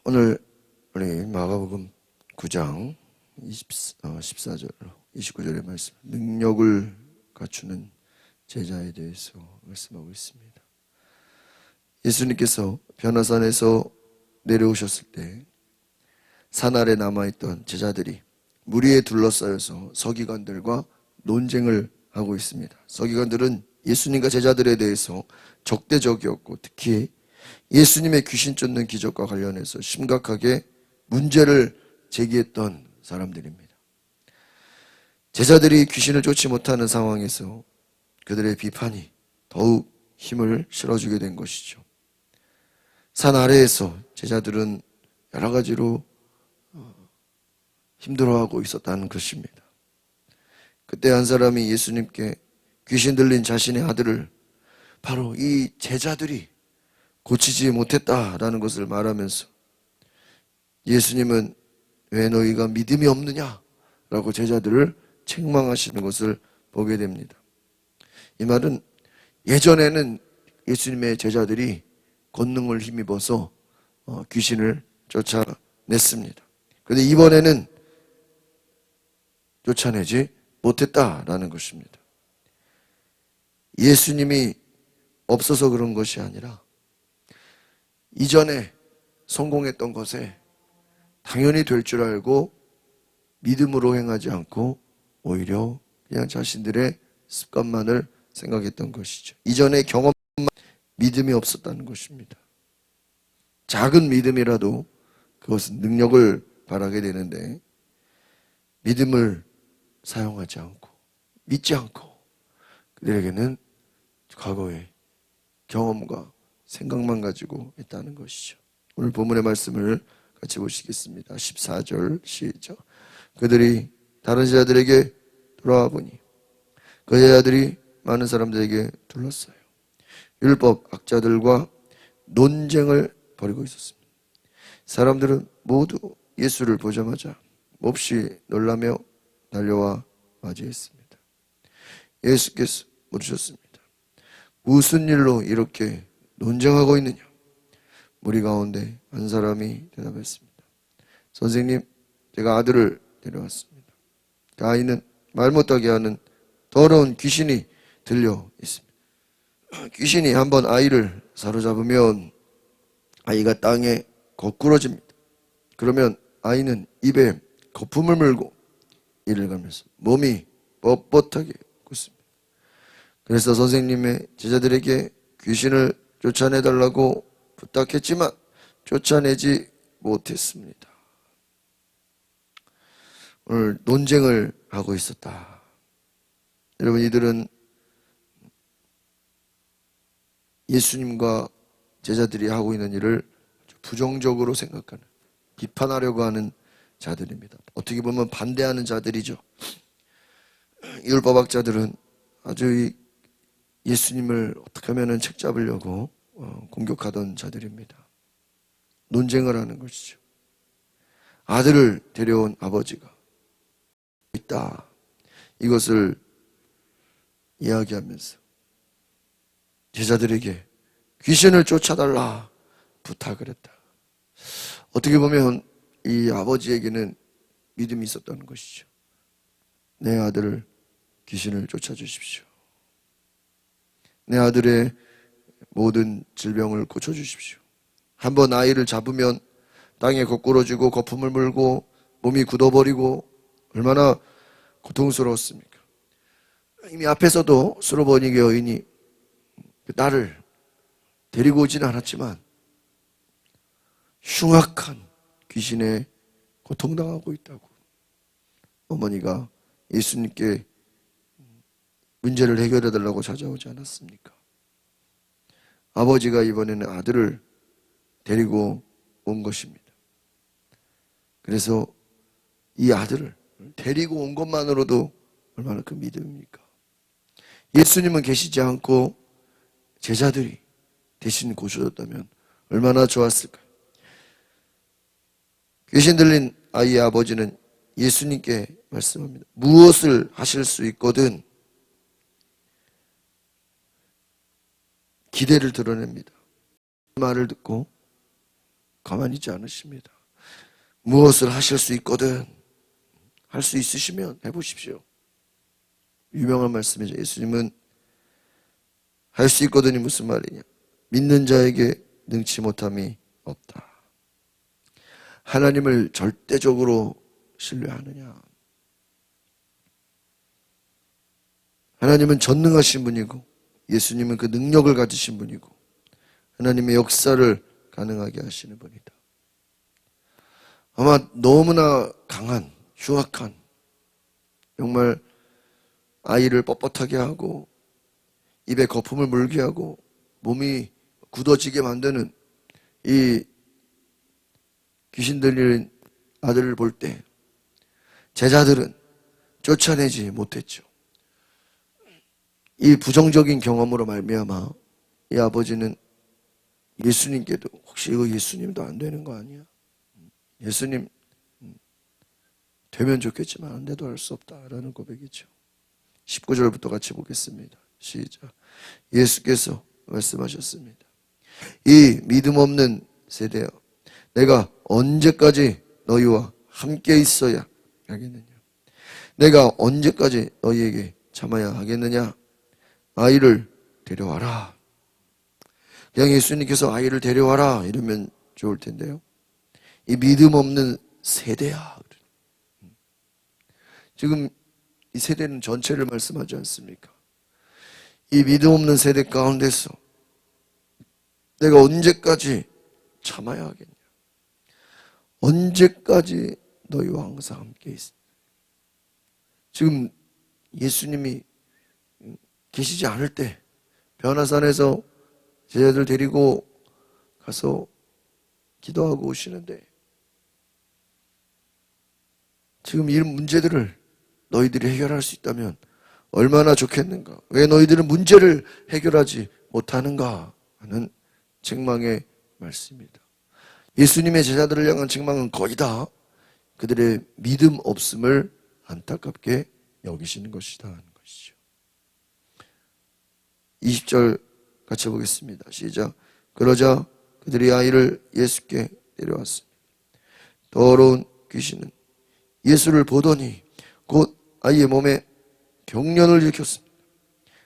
오늘 우리 마가복음 9장 14절, 29절의 말씀, 능력을 갖추는 제자에 대해서 말씀하고 있습니다. 예수님께서 변화산에서 내려오셨을 때 산 아래 남아있던 제자들이 무리에 둘러싸여서 서기관들과 논쟁을 하고 있습니다. 서기관들은 예수님과 제자들에 대해서 적대적이었고, 특히 예수님의 귀신 쫓는 기적과 관련해서 심각하게 문제를 제기했던 사람들입니다. 제자들이 귀신을 쫓지 못하는 상황에서 그들의 비판이 더욱 힘을 실어주게 된 것이죠. 산 아래에서 제자들은 여러 가지로 힘들어하고 있었다는 것입니다. 그때 한 사람이 예수님께 귀신 들린 자신의 아들을 바로 이 제자들이 고치지 못했다라는 것을 말하면서 예수님은 왜 너희가 믿음이 없느냐? 라고 제자들을 책망하시는 것을 보게 됩니다. 이 말은 예전에는 예수님의 제자들이 권능을 힘입어서 귀신을 쫓아냈습니다. 그런데 이번에는 쫓아내지 못했다라는 것입니다. 예수님이 없어서 그런 것이 아니라 이전에 성공했던 것에 당연히 될 줄 알고 믿음으로 행하지 않고 오히려 그냥 자신들의 습관만을 생각했던 것이죠. 이전의 경험만 믿음이 없었다는 것입니다. 작은 믿음이라도 그것은 능력을 발하게 되는데 믿음을 사용하지 않고 믿지 않고 그들에게는 과거의 경험과 생각만 가지고 있다는 것이죠. 오늘 본문의 말씀을 같이 보시겠습니다. 14절 시작. 그들이 다른 제자들에게 돌아와 보니 그 제자들이 많은 사람들에게 둘러싸여 율법 학자들과 논쟁을 벌이고 있었습니다. 사람들은 모두 예수를 보자마자 몹시 놀라며 달려와 맞이했습니다. 예수께서 물으셨습니다. 무슨 일로 이렇게 논쟁하고 있느냐? 무리 가운데 한 사람이 대답했습니다. 선생님, 제가 아들을 데려왔습니다. 그 아이는 말 못하게 하는 더러운 귀신이 들려 있습니다. 귀신이 한번 아이를 사로잡으면 아이가 땅에 거꾸러집니다. 그러면 아이는 입에 거품을 물고 이를 가면서 몸이 뻣뻣하게 굳습니다. 그래서 선생님의 제자들에게 귀신을 쫓아내달라고 부탁했지만 쫓아내지 못했습니다. 오늘 논쟁을 하고 있었다. 여러분, 이들은 예수님과 제자들이 하고 있는 일을 부정적으로 생각하는, 비판하려고 하는 자들입니다. 어떻게 보면 반대하는 자들이죠. 율법학자들은 아주 예수님을 어떻게 하면 책 잡으려고 공격하던 자들입니다. 논쟁을 하는 것이죠. 아들을 데려온 아버지가 있다. 이것을 이야기하면서 제자들에게 귀신을 쫓아달라 부탁을 했다. 어떻게 보면 이 아버지에게는 믿음이 있었다는 것이죠. 내 아들을 귀신을 쫓아주십시오. 내 아들의 모든 질병을 고쳐주십시오. 한번 아이를 잡으면 땅에 거꾸러지고 거품을 물고 몸이 굳어버리고 얼마나 고통스러웠습니까? 이미 앞에서도 수로버니게 여인이 딸을 데리고 오진 않았지만 흉악한 귀신에 고통당하고 있다고 어머니가 예수님께 문제를 해결해 달라고 찾아오지 않았습니까? 아버지가 이번에는 아들을 데리고 온 것입니다. 그래서 이 아들을 데리고 온 것만으로도 얼마나 큰 믿음입니까? 예수님은 계시지 않고 제자들이 대신 고쳐줬다면 얼마나 좋았을까요? 귀신 들린 아이의 아버지는 예수님께 말씀합니다. 무엇을 하실 수 있거든 기대를 드러냅니다. 그 말을 듣고 가만히 있지 않으십니다. 무엇을 하실 수 있거든 할 수 있으시면 해보십시오. 유명한 말씀이죠. 예수님은 할 수 있거든이 무슨 말이냐? 믿는 자에게 능치 못함이 없다. 하나님을 절대적으로 신뢰하느냐? 하나님은 전능하신 분이고 예수님은 그 능력을 가지신 분이고 하나님의 역사를 가능하게 하시는 분이다. 아마 너무나 강한, 흉악한, 정말 아이를 뻣뻣하게 하고 입에 거품을 물게 하고 몸이 굳어지게 만드는 이 귀신 들린 아들을 볼 때 제자들은 쫓아내지 못했죠. 이 부정적인 경험으로 말미암아 이 아버지는 예수님께도 혹시 이거 예수님도 안 되는 거 아니야? 예수님 되면 좋겠지만 안 돼도 할 수 없다라는 고백이죠. 19절부터 같이 보겠습니다. 시작. 예수께서 말씀하셨습니다. 이 믿음 없는 세대여, 내가 언제까지 너희와 함께 있어야 하겠느냐? 내가 언제까지 너희에게 참아야 하겠느냐? 아이를 데려와라. 그냥 예수님께서 아이를 데려와라 이러면 좋을 텐데요. 이 믿음 없는 세대야. 지금 이 세대는 전체를 말씀하지 않습니까? 이 믿음 없는 세대 가운데서 내가 언제까지 참아야 하겠냐? 언제까지 너희와 항상 함께 있어? 지금 예수님이 계시지 않을 때 변화산에서 제자들 데리고 가서 기도하고 오시는데 지금 이런 문제들을 너희들이 해결할 수 있다면 얼마나 좋겠는가? 왜 너희들은 문제를 해결하지 못하는가? 하는 책망의 말씀입니다. 예수님의 제자들을 향한 책망은 거의 다 그들의 믿음 없음을 안타깝게 여기시는 것이다 하는 것이죠. 20절 같이 보겠습니다. 시작. 그러자 그들이 아이를 예수께 데려왔습니다. 더러운 귀신은 예수를 보더니 곧 아이의 몸에 경련을 일으켰습니다.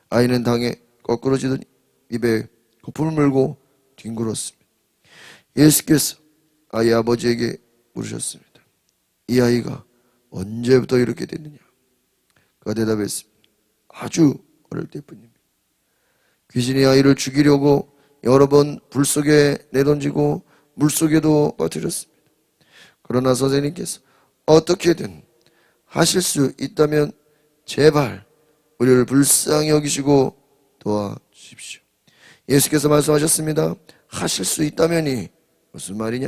아이는 당에 거꾸러지더니 입에 거품을 물고 뒹굴었습니다. 예수께서 아이 아버지에게 물으셨습니다. 이 아이가 언제부터 이렇게 됐느냐? 그가 대답했습니다. 아주 어릴 때뿐입니다. 귀신이 아이를 죽이려고 여러 번 불 속에 내던지고 물 속에도 빠뜨렸습니다. 그러나 선생님께서 어떻게든 하실 수 있다면 제발 우리를 불쌍히 여기시고 도와주십시오. 예수께서 말씀하셨습니다. 하실 수 있다면이 무슨 말이냐?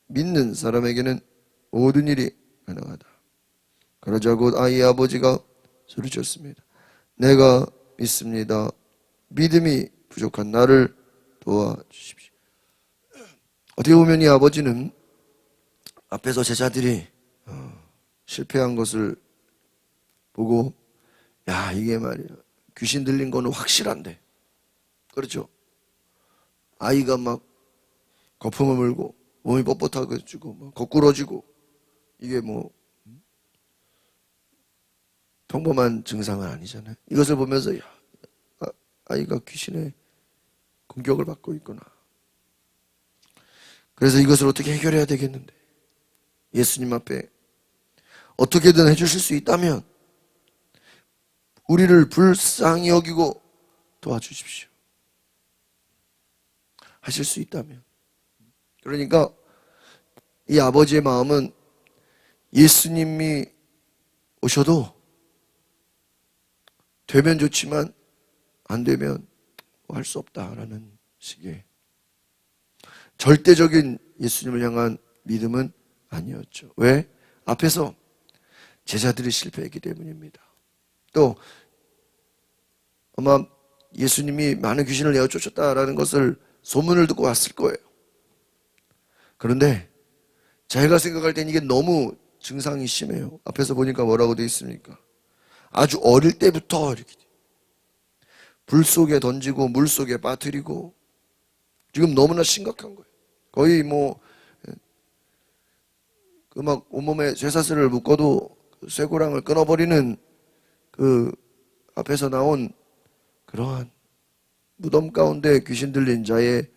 믿는 사람에게는 모든 일이 가능하다. 그러자 곧 아이의 아버지가 소리쳤습니다. 내가 믿습니다. 믿음이 부족한 나를 도와주십시오. 어떻게 보면 이 아버지는 앞에서 제자들이 실패한 것을 보고 야 이게 말이야 귀신 들린 거는 확실한데 그렇죠? 아이가 막 거품을 물고 몸이 뻣뻣하고 거꾸러지고 이게 뭐 평범한 증상은 아니잖아요. 이것을 보면서 야 아이가 귀신의 공격을 받고 있구나. 그래서 이것을 어떻게 해결해야 되겠는데 예수님 앞에 어떻게든 해주실 수 있다면 우리를 불쌍히 여기고 도와주십시오. 하실 수 있다면. 그러니까 이 아버지의 마음은 예수님이 오셔도 되면 좋지만 안 되면 할 수 없다라는 식의 절대적인 예수님을 향한 믿음은 아니었죠. 왜? 앞에서 제자들이 실패했기 때문입니다. 또 아마 예수님이 많은 귀신을 내어 쫓았다라는 것을 소문을 듣고 왔을 거예요. 그런데 제가 생각할 땐 이게 너무 증상이 심해요. 앞에서 보니까 뭐라고 되어 있습니까? 아주 어릴 때부터 이렇게 불 속에 던지고 물 속에 빠뜨리고 지금 너무나 심각한 거예요. 거의 뭐 그 막 온몸에 쇠사슬을 묶어도 쇠고랑을 끊어버리는 그 앞에서 나온 그러한 무덤 가운데 귀신 들린 자의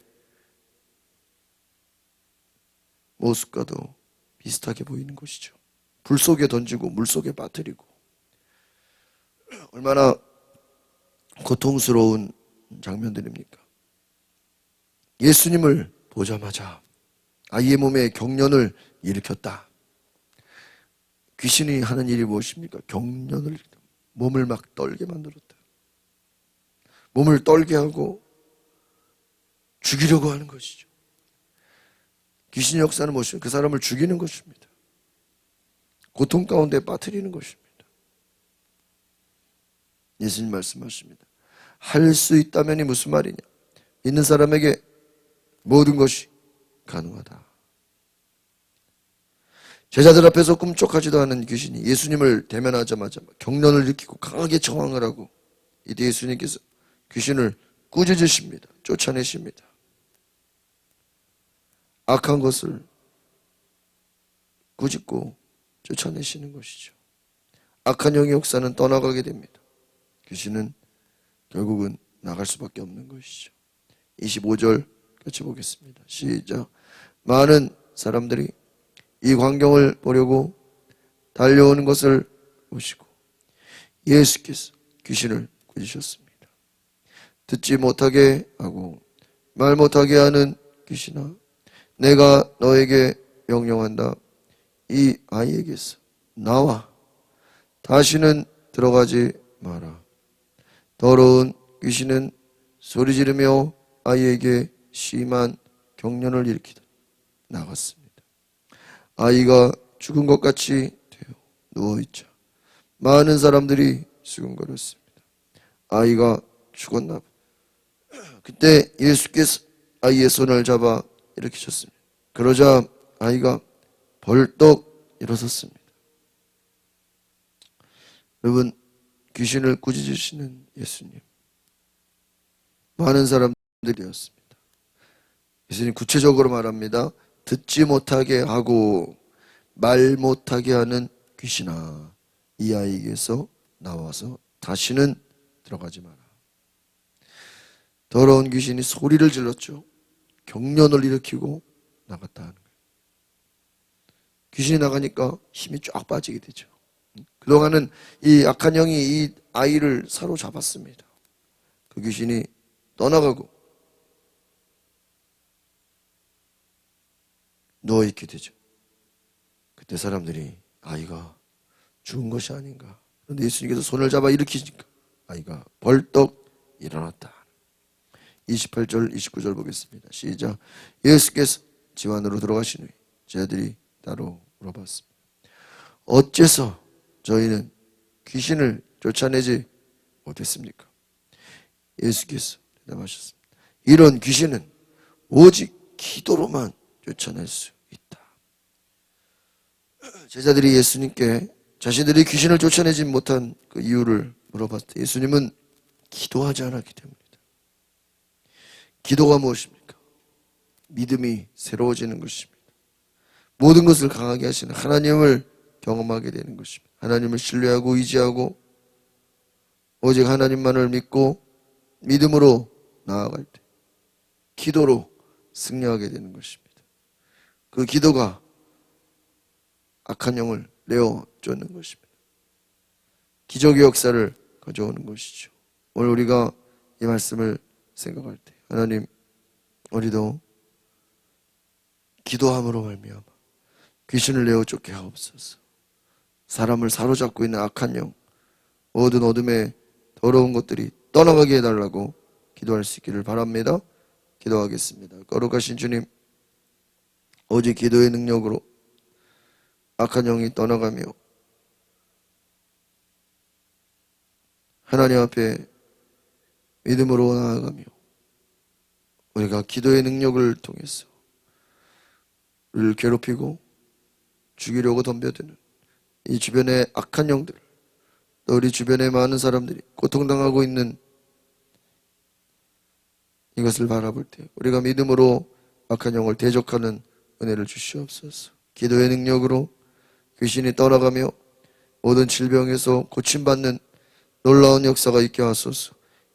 모습과도 비슷하게 보이는 것이죠. 불 속에 던지고 물 속에 빠뜨리고 얼마나 고통스러운 장면들입니까? 예수님을 보자마자 아이의 몸에 경련을 일으켰다. 귀신이 하는 일이 무엇입니까? 경련을 일으켰다. 몸을 막 떨게 만들었다. 몸을 떨게 하고 죽이려고 하는 것이죠. 귀신의 역사는 무엇입니까? 그 사람을 죽이는 것입니다. 고통 가운데 빠뜨리는 것입니다. 예수님 말씀하십니다. 할 수 있다면이 무슨 말이냐? 있는 사람에게 모든 것이 가능하다. 제자들 앞에서 꿈쩍하지도 않은 귀신이 예수님을 대면하자마자 경련을 일으키고 강하게 저항을 하고 이때 예수님께서 귀신을 꾸짖으십니다. 쫓아내십니다. 악한 것을 꾸짖고 쫓아내시는 것이죠. 악한 영의 역사는 떠나가게 됩니다. 귀신은 결국은 나갈 수밖에 없는 것이죠. 25절 같이 보겠습니다. 시작. 많은 사람들이 이 광경을 보려고 달려오는 것을 보시고 예수께서 귀신을 꾸짖으셨습니다. 듣지 못하게 하고 말 못하게 하는 귀신아, 내가 너에게 명령한다. 이 아이에게서 나와 다시는 들어가지 마라. 더러운 귀신은 소리 지르며 아이에게 심한 경련을 일으키다 나갔습니다. 아이가 죽은 것 같이 되어 누워있자 많은 사람들이 수군거렸습니다. 아이가 죽었나 봐. 그때 예수께서 아이의 손을 잡아 일으키셨습니다. 그러자 아이가 벌떡 일어섰습니다. 여러분, 귀신을 꾸짖으시는 예수님, 많은 사람들이었습니다. 예수님 구체적으로 말합니다. 듣지 못하게 하고 말 못하게 하는 귀신아, 이 아이에게서 나와서 다시는 들어가지 마라. 더러운 귀신이 소리를 질렀죠. 경련을 일으키고 나갔다 하는 거예요. 귀신이 나가니까 힘이 쫙 빠지게 되죠. 그동안은 이 악한 영이 이 아이를 사로잡았습니다. 그 귀신이 떠나가고 누워있게 되죠. 그때 사람들이 아이가 죽은 것이 아닌가. 그런데 예수님께서 손을 잡아 일으키니까 아이가 벌떡 일어났다. 28절 29절 보겠습니다. 시작. 예수께서 집 안으로 들어가신 후에 제자들이 따로 물어봤습니다. 어째서 저희는 귀신을 쫓아내지 못했습니까? 예수께서 대답하셨습니다. 이런 귀신은 오직 기도로만 쫓아낼 수 있다. 제자들이 예수님께 자신들이 귀신을 쫓아내지 못한 그 이유를 물어봤을 때 예수님은 기도하지 않았기 때문이다. 기도가 무엇입니까? 믿음이 새로워지는 것입니다. 모든 것을 강하게 하시는 하나님을 경험하게 되는 것입니다. 하나님을 신뢰하고 의지하고 오직 하나님만을 믿고 믿음으로 나아갈 때 기도로 승리하게 되는 것입니다. 그 기도가 악한 영을 내어 쫓는 것입니다. 기적의 역사를 가져오는 것이죠. 오늘 우리가 이 말씀을 생각할 때 하나님, 우리도 기도함으로 말미암아 귀신을 내어 쫓게 하옵소서. 사람을 사로잡고 있는 악한 영, 모든 어둠의 더러운 것들이 떠나가게 해달라고 기도할 수 있기를 바랍니다. 기도하겠습니다. 거룩하신 주님, 오직 기도의 능력으로 악한 영이 떠나가며 하나님 앞에 믿음으로 나아가며 우리가 기도의 능력을 통해서 우리를 괴롭히고 죽이려고 덤벼드는 이 주변의 악한 영들, 또 우리 주변의 많은 사람들이 고통당하고 있는 이것을 바라볼 때 우리가 믿음으로 악한 영을 대적하는 은혜를 주시옵소서. 기도의 능력으로 귀신이 떠나가며 모든 질병에서 고침받는 놀라운 역사가 있게 하소서.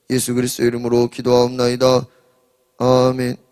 예수 그리스도의 이름으로 기도하옵나이다. 아멘.